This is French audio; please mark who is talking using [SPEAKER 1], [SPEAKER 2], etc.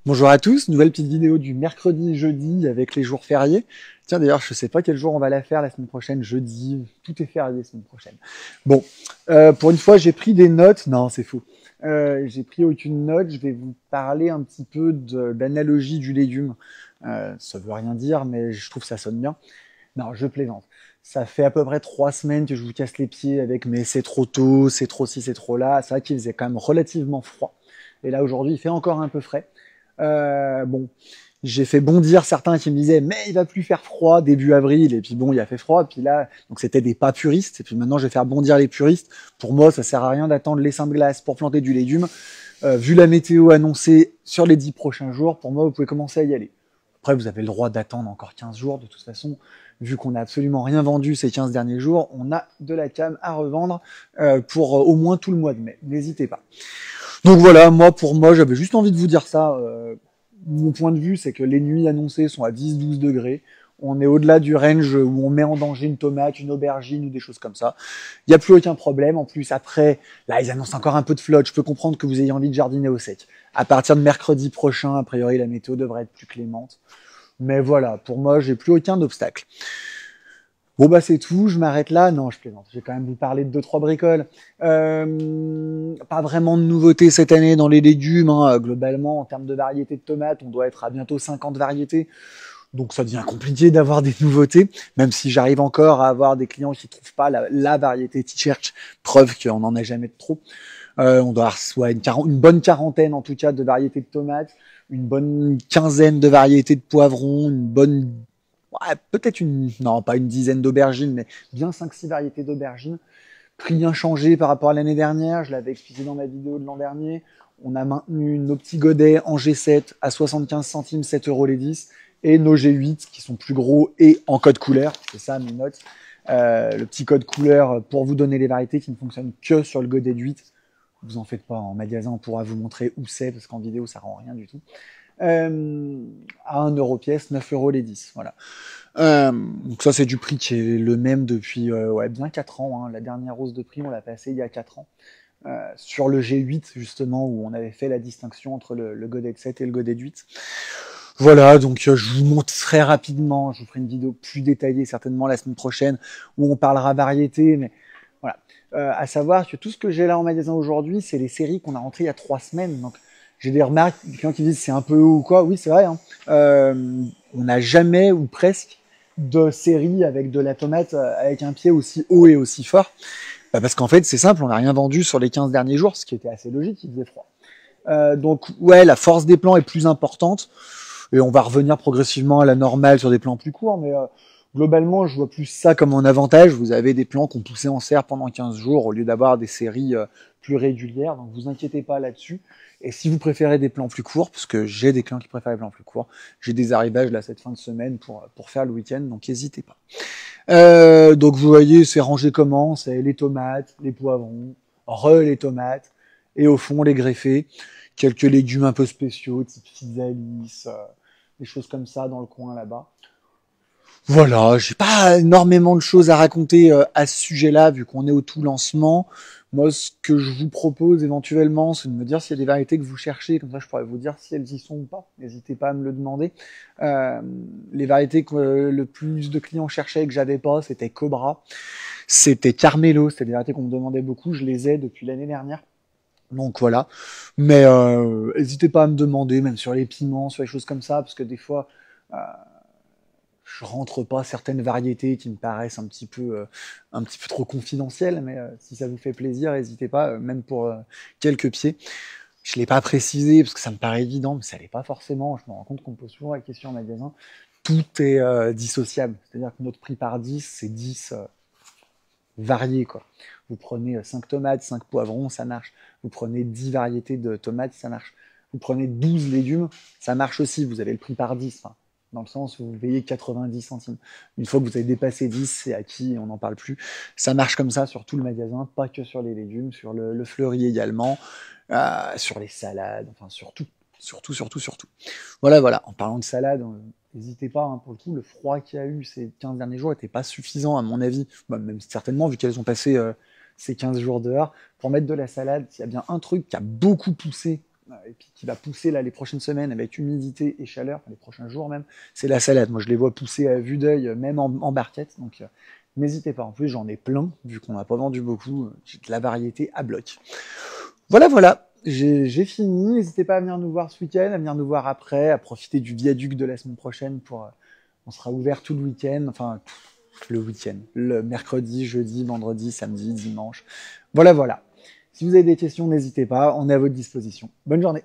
[SPEAKER 1] Bonjour à tous, nouvelle petite vidéo du mercredi et jeudi avec les jours fériés. Tiens d'ailleurs, je sais pas quel jour on va la faire la semaine prochaine, jeudi, tout est férié la semaine prochaine. Bon, pour une fois j'ai pris des notes, non c'est faux. J'ai pris aucune note, je vais vous parler un petit peu d'analogie du légume. Ça veut rien dire, mais je trouve que ça sonne bien. Non, je plaisante. Ça fait à peu près 3 semaines que je vous casse les pieds avec mais c'est trop tôt, c'est trop ci, c'est trop là. C'est vrai qu'il faisait quand même relativement froid. Et là aujourd'hui il fait encore un peu frais. Bon, j'ai fait bondir certains qui me disaient mais il va plus faire froid début avril et puis bon il a fait froid puis là donc c'était des pas puristes et puis maintenant je vais faire bondir les puristes. Pour moi ça sert à rien d'attendre l'essaim de glace pour planter du légume. Vu la météo annoncée sur les 10 prochains jours, pour moi vous pouvez commencer à y aller. Après vous avez le droit d'attendre encore 15 jours de toute façon. Vu qu'on n'a absolument rien vendu ces 15 derniers jours, on a de la cam à revendre pour au moins tout le mois de mai. N'hésitez pas. Donc voilà, pour moi, j'avais juste envie de vous dire ça. Mon point de vue, c'est que les nuits annoncées sont à 10-12 degrés. On est au-delà du range où on met en danger une tomate, une aubergine ou des choses comme ça. Il n'y a plus aucun problème. En plus, après, là, ils annoncent encore un peu de flotte. Je peux comprendre que vous ayez envie de jardiner au sec. À partir de mercredi prochain, a priori, la météo devrait être plus clémente. Mais voilà, pour moi, j'ai plus aucun obstacle. Bon bah c'est tout, je m'arrête là. Non, je plaisante. Je vais quand même vous parler de deux trois bricoles. Pas vraiment de nouveautés cette année dans les légumes. Hein. Globalement, en termes de variétés de tomates, on doit être à bientôt 50 variétés. Donc ça devient compliqué d'avoir des nouveautés, même si j'arrive encore à avoir des clients qui trouvent pas la variété qu'ils cherchent. Preuve qu'on n'en a jamais de trop. On doit avoir soit une bonne quarantaine en tout cas de variétés de tomates, une bonne quinzaine de variétés de poivrons, une bonne ouais, peut-être non, pas une dizaine d'aubergines, mais bien 5-6 variétés d'aubergines. Prix inchangé par rapport à l'année dernière, je l'avais expliqué dans ma vidéo de l'an dernier. On a maintenu nos petits godets en G7 à 75 centimes, 7 euros les 10, et nos G8 qui sont plus gros et en code couleur, c'est ça mes notes. Le petit code couleur pour vous donner les variétés qui ne fonctionnent que sur le godet de 8. Vous en faites pas, en magasin on pourra vous montrer où c'est, parce qu'en vidéo ça rend rien du tout. À 1 euro pièce, 9 euros les 10. Voilà. Donc ça c'est du prix qui est le même depuis ouais, bien 4 ans. Hein. La dernière hausse de prix on l'a passé il y a 4 ans. Sur le G8 justement où on avait fait la distinction entre le godet de 7 et le godet de 8. Voilà, donc je vous montre très rapidement, je vous ferai une vidéo plus détaillée certainement la semaine prochaine où on parlera variété, mais voilà. À savoir que tout ce que j'ai là en magasin aujourd'hui, c'est les séries qu'on a rentrées il y a 3 semaines. Donc j'ai des remarques, des clients qui disent c'est un peu haut ou quoi. Oui, c'est vrai. Hein. On n'a jamais ou presque de série avec de la tomate avec un pied aussi haut et aussi fort. Parce qu'en fait, c'est simple, on n'a rien vendu sur les 15 derniers jours, ce qui était assez logique, il faisait froid. Donc ouais, la force des plants est plus importante et on va revenir progressivement à la normale sur des plants plus courts, mais globalement, je vois plus ça comme un avantage. Vous avez des plants qui ont poussé en serre pendant 15 jours au lieu d'avoir des séries plus régulières, donc vous inquiétez pas là-dessus. Et si vous préférez des plans plus courts, parce que j'ai des clients qui préfèrent les plans plus courts, j'ai des arrivages là cette fin de semaine pour faire le week-end, donc n'hésitez pas. Donc vous voyez, c'est rangé comment? C'est les tomates, les poivrons, les tomates, et au fond les greffés, quelques légumes un peu spéciaux, type physalis, des choses comme ça dans le coin là-bas. Voilà, j'ai pas énormément de choses à raconter à ce sujet-là, vu qu'on est au tout lancement. Moi, ce que je vous propose éventuellement, c'est de me dire s'il y a des variétés que vous cherchez, comme ça je pourrais vous dire si elles y sont ou pas. N'hésitez pas à me le demander. Euh, les variétés que le plus de clients cherchaient et que j'avais pas, c'était Cobra, c'était Carmelo, c'était des variétés qu'on me demandait beaucoup, je les ai depuis l'année dernière. Donc voilà. Mais n'hésitez pas à me demander, même sur les piments, sur les choses comme ça, parce que des fois, euh, je rentre pas certaines variétés qui me paraissent un petit peu trop confidentielles, mais si ça vous fait plaisir, n'hésitez pas, même pour quelques pieds. Je l'ai pas précisé parce que ça me paraît évident, mais ça l'est pas forcément. Je me rends compte qu'on me pose souvent la question en magasin. Tout est dissociable, c'est-à-dire que notre prix par 10, c'est 10 variés, quoi. Vous prenez 5 tomates, 5 poivrons, ça marche. Vous prenez 10 variétés de tomates, ça marche. Vous prenez 12 légumes, ça marche aussi. Vous avez le prix par 10. Enfin, dans le sens où vous payez 90 centimes. Une fois que vous avez dépassé 10, c'est acquis et on n'en parle plus. Ça marche comme ça sur tout le magasin, pas que sur les légumes, sur le fleuri également, sur les salades, enfin sur tout. Surtout, surtout, surtout. Voilà, voilà. En parlant de salade, n'hésitez pas, hein, pour le coup, le froid qu'il y a eu ces 15 derniers jours n'était pas suffisant, à mon avis, bah, même certainement, vu qu'elles ont passé ces 15 jours dehors, pour mettre de la salade. S'il y a bien un truc qui a beaucoup poussé et puis qui va pousser là les prochaines semaines avec humidité et chaleur, les prochains jours même, c'est la salade. Moi, je les vois pousser à vue d'œil, même en barquette. Donc, n'hésitez pas. En plus, j'en ai plein, vu qu'on n'a pas vendu beaucoup. J'ai de la variété à bloc. Voilà, voilà. J'ai fini. N'hésitez pas à venir nous voir ce week-end, à venir nous voir après, à profiter du viaduc de la semaine prochaine pour. On sera ouvert tout le week-end, enfin le week-end, le mercredi, jeudi, vendredi, samedi, dimanche. Voilà, voilà. Si vous avez des questions, n'hésitez pas, on est à votre disposition. Bonne journée.